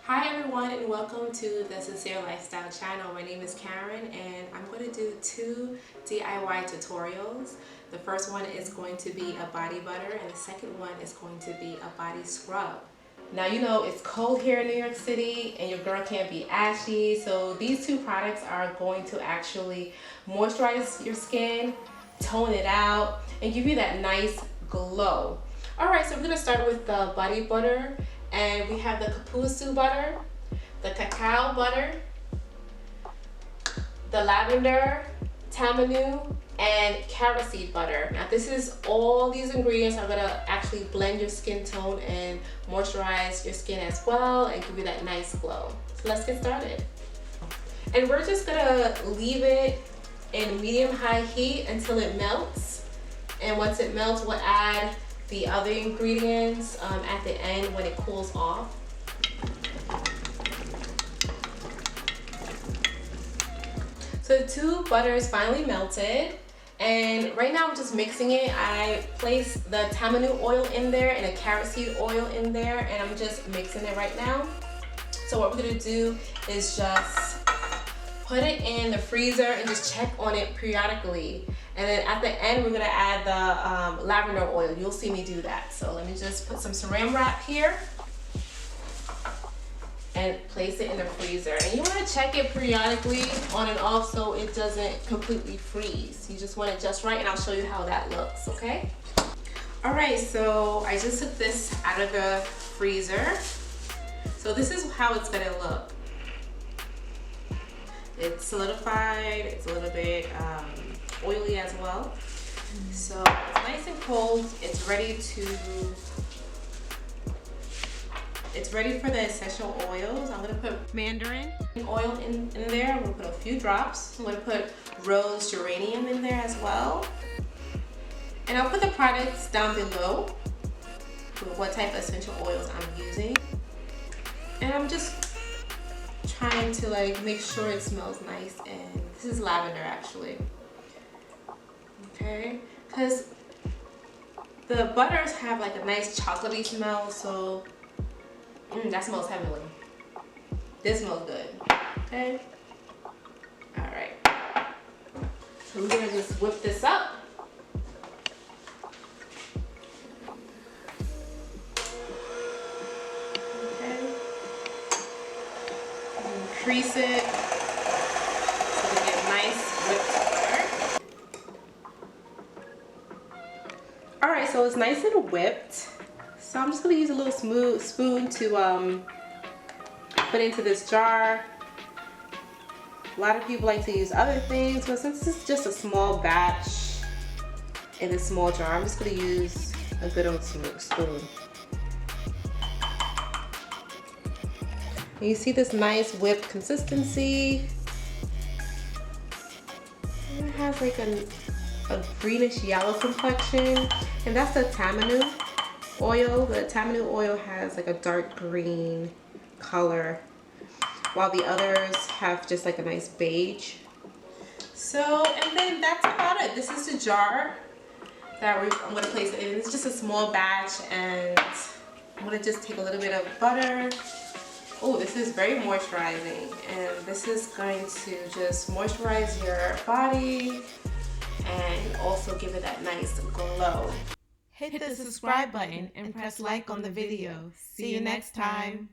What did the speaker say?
Hi everyone and welcome to the Sincere Lifestyle channel. My name is Karen and I'm going to do two DIY tutorials. The first one is going to be a body butter and the second one is going to be a body scrub. Now you know it's cold here in New York City and your girl can't be ashy, so these two products are going to actually moisturize your skin, tone it out, and give you that nice glow. Alright, so we're going to start with the body butter. And we have the Kapusu butter, the cacao butter, the lavender, tamanu, and carrot seed butter. Now this is all these ingredients are gonna actually blend your skin tone and moisturize your skin as well and give you that nice glow. So let's get started. And we're just gonna leave it in medium-high heat until it melts. And once it melts, we'll add the other ingredients at the end when it cools off. So the two butters finally melted, and right now I'm just mixing it. I placed the tamanu oil in there and a carrot seed oil in there, and I'm just mixing it right now. So what we're gonna do is just put it in the freezer and just check on it periodically. And then at the end, we're gonna add the lavender oil. You'll see me do that. So let me just put some saran wrap here and place it in the freezer. And you wanna check it periodically on and off so it doesn't completely freeze. You just want it just right, and I'll show you how that looks, okay? All right, so I just took this out of the freezer. So this is how it's gonna look. It's solidified, it's a little bit oily as well. So it's nice and cold. It's ready for the essential oils. I'm gonna put mandarin oil in there. I'm gonna put a few drops. I'm gonna put rose geranium in there as well. And I'll put the products down below with what type of essential oils I'm using. And I'm just trying to make sure it smells nice, and this is lavender actually. Okay, because the butters have a nice chocolatey smell, so that smells heavenly. This smells good. Okay, all right, so we're gonna just whip this up. Increase it so we get nice whipped butter. Alright, so it's nice and whipped. So I'm just going to use a little smooth spoon to put into this jar. A lot of people like to use other things, but since this is just a small batch in a small jar, I'm just going to use a good old spoon. And you see this nice whipped consistency. And it has a greenish yellow complexion, and that's the tamanu oil. The tamanu oil has a dark green color, while the others have just a nice beige. So, and then that's about it. This is the jar that I'm gonna place it in. It's just a small batch, and I'm gonna just take a little bit of butter. Oh, this is very moisturizing, and this is going to just moisturize your body and also give it that nice glow. Hit the subscribe button and press like on the video. See you next time.